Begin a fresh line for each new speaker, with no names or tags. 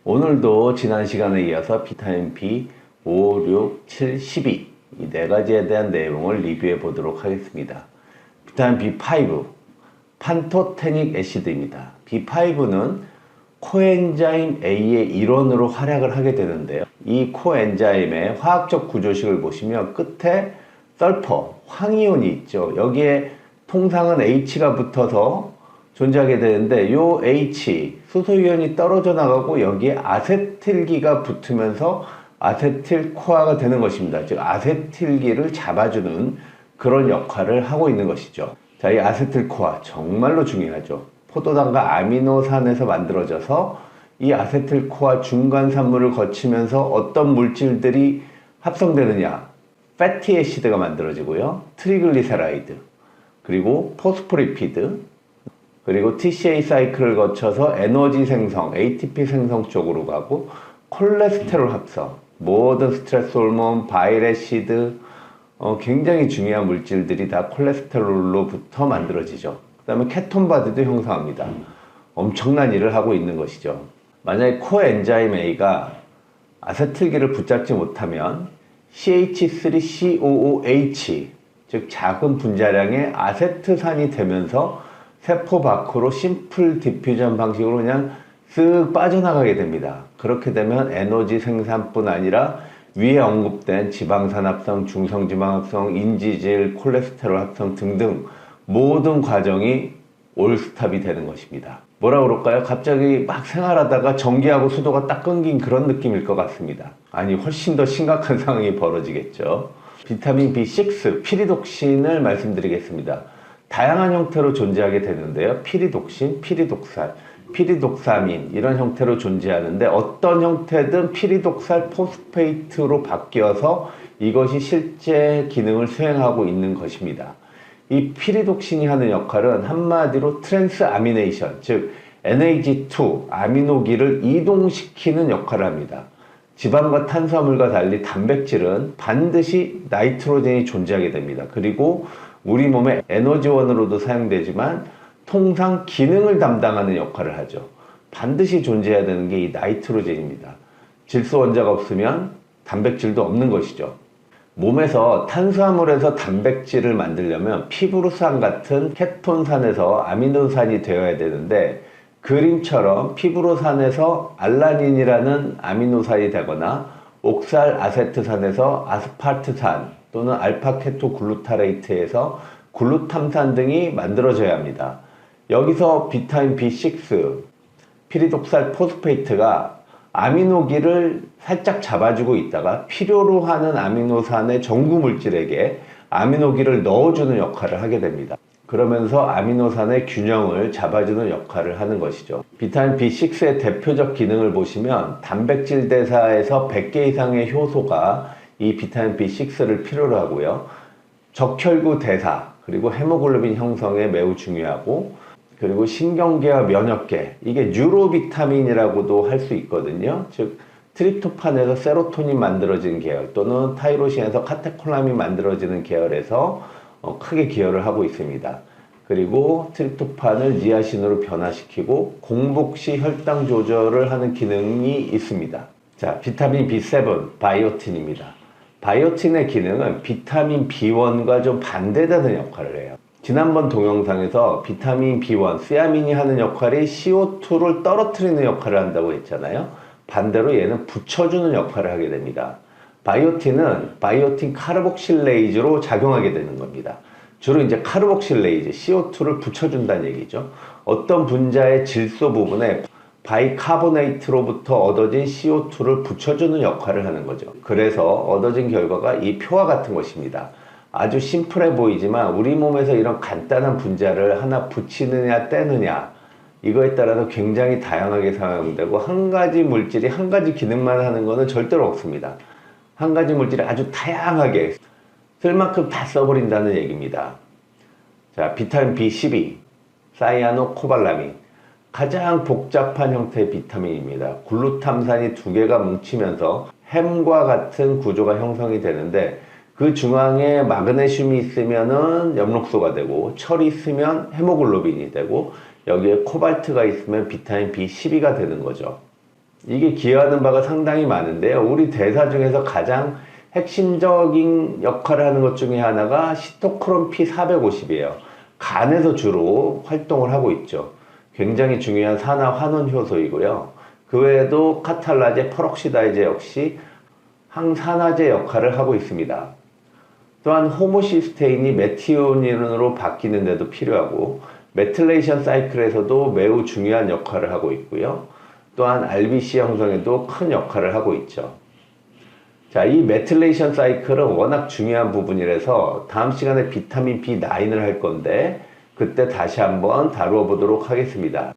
오늘도 지난 시간에 이어서 비타민 B 5, 6, 7, 12 이 네 가지에 대한 내용을 리뷰해 보도록 하겠습니다. 비타민 B5, 판토테닉 애시드입니다. B5는 코엔자임 A의 일원으로 활약을 하게 되는데요. 이 코엔자임의 화학적 구조식을 보시면 끝에 설퍼, 황이온이 있죠. 여기에 통상은 H가 붙어서 존재하게 되는데 이 H, 수소이온이 떨어져 나가고 여기에 아세틸기가 붙으면서 아세틸코아가 되는 것입니다. 즉 아세틸기를 잡아주는 그런 역할을 하고 있는 것이죠. 자, 이 아세틸코아 정말로 중요하죠. 포도당과 아미노산에서 만들어져서 이 아세틸코아 중간 산물을 거치면서 어떤 물질들이 합성되느냐, 패티애시드가 만들어지고요, 트리글리세라이드, 그리고 포스포리피드, 그리고 TCA 사이클을 거쳐서 에너지 생성, ATP 생성 쪽으로 가고 콜레스테롤 합성, 모든 스트레스 호르몬, 바일애시드, 굉장히 중요한 물질들이 다 콜레스테롤로부터 만들어지죠. 그 다음에 케톤바디도 형성합니다. 엄청난 일을 하고 있는 것이죠. 만약에 코엔자임 A가 아세틸기를 붙잡지 못하면 CH3COOH, 즉 작은 분자량의 아세트산이 되면서 세포 밖으로 심플 디퓨전 방식으로 그냥 쓱 빠져나가게 됩니다. 그렇게 되면 에너지 생산뿐 아니라 위에 언급된 지방산 합성, 중성지방 합성, 인지질, 콜레스테롤 합성 등등 모든 과정이 올스탑이 되는 것입니다. 뭐라 그럴까요? 갑자기 막 생활하다가 전기하고 수도가 딱 끊긴 그런 느낌일 것 같습니다. 아니, 훨씬 더 심각한 상황이 벌어지겠죠. 비타민 B6, 피리독신을 말씀드리겠습니다. 다양한 형태로 존재하게 되는데요. 피리독신, 피리독살, 피리독사민 이런 형태로 존재하는데 어떤 형태든 피리독살 포스페이트로 바뀌어서 이것이 실제 기능을 수행하고 있는 것입니다. 이 피리독신이 하는 역할은 한마디로 트랜스 아미네이션, 즉 NAG2 아미노기를 이동시키는 역할을 합니다. 지방과 탄수화물과 달리 단백질은 반드시 나이트로젠이 존재하게 됩니다. 그리고 우리 몸의 에너지원으로도 사용되지만 통상 기능을 담당하는 역할을 하죠. 반드시 존재해야 되는 게 이 나이트로젠입니다. 질소 원자가 없으면 단백질도 없는 것이죠. 몸에서 탄수화물에서 단백질을 만들려면 피브로산 같은 케톤산에서 아미노산이 되어야 되는데 그림처럼 피브로산에서 알라닌이라는 아미노산이 되거나 옥살 아세트산에서 아스파르트산 또는 알파케토글루타레이트에서 글루탐산 등이 만들어져야 합니다. 여기서 비타민 B6, 피리독살 포스페이트가 아미노기를 살짝 잡아주고 있다가 필요로 하는 아미노산의 전구 물질에게 아미노기를 넣어주는 역할을 하게 됩니다. 그러면서 아미노산의 균형을 잡아주는 역할을 하는 것이죠. 비타민 B6의 대표적 기능을 보시면 단백질 대사에서 100개 이상의 효소가 이 비타민 B6를 필요로 하고요. 적혈구 대사, 그리고 헤모글로빈 형성에 매우 중요하고, 그리고 신경계와 면역계, 이게 뉴로비타민이라고도 할 수 있거든요. 즉 트립토판에서 세로토닌 만들어지는 계열 또는 타이로신에서 카테콜라민 만들어지는 계열에서 크게 기여를 하고 있습니다. 그리고 트립토판을 니아신으로 변화시키고 공복시 혈당 조절을 하는 기능이 있습니다. 자, 비타민 B7, 바이오틴입니다. 바이오틴의 기능은 비타민 B1과 좀 반대되는 역할을 해요. 지난번 동영상에서 비타민 B1, 세아민이 하는 역할이 CO2를 떨어뜨리는 역할을 한다고 했잖아요. 반대로 얘는 붙여주는 역할을 하게 됩니다. 바이오틴은 바이오틴 카르복실레이즈로 작용하게 되는 겁니다. 주로 이제 카르복실레이즈, CO2를 붙여준다는 얘기죠. 어떤 분자의 질소 부분에 바이카보네이트로부터 얻어진 CO2를 붙여주는 역할을 하는 거죠. 그래서 얻어진 결과가 이 표와 같은 것입니다. 아주 심플해 보이지만 우리 몸에서 이런 간단한 분자를 하나 붙이느냐 떼느냐 이거에 따라서 굉장히 다양하게 사용되고 한 가지 물질이 한 가지 기능만 하는 것은 절대로 없습니다. 한 가지 물질이 아주 다양하게 쓸 만큼 다 써버린다는 얘기입니다. 자, 비타민 B12, 사이아노코발라민, 가장 복잡한 형태의 비타민입니다. 글루탐산이 두 개가 뭉치면서 햄과 같은 구조가 형성이 되는데 그 중앙에 마그네슘이 있으면은 엽록소가 되고 철이 있으면 헤모글로빈이 되고 여기에 코발트가 있으면 비타민 B12가 되는 거죠. 이게 기여하는 바가 상당히 많은데요. 우리 대사 중에서 가장 핵심적인 역할을 하는 것 중에 하나가 시토크롬 P450이에요. 간에서 주로 활동을 하고 있죠. 굉장히 중요한 산화 환원 효소이고요. 그 외에도 카탈라제, 퍼럭시다이제 역시 항산화제 역할을 하고 있습니다. 또한 호모시스테인이 메티오닌으로 바뀌는 데도 필요하고 메틸레이션 사이클에서도 매우 중요한 역할을 하고 있고요. 또한 RBC 형성에도 큰 역할을 하고 있죠. 자, 이 메틸레이션 사이클은 워낙 중요한 부분이라서 다음 시간에 비타민 B9을 할 건데 그때 다시 한번 다루어 보도록 하겠습니다.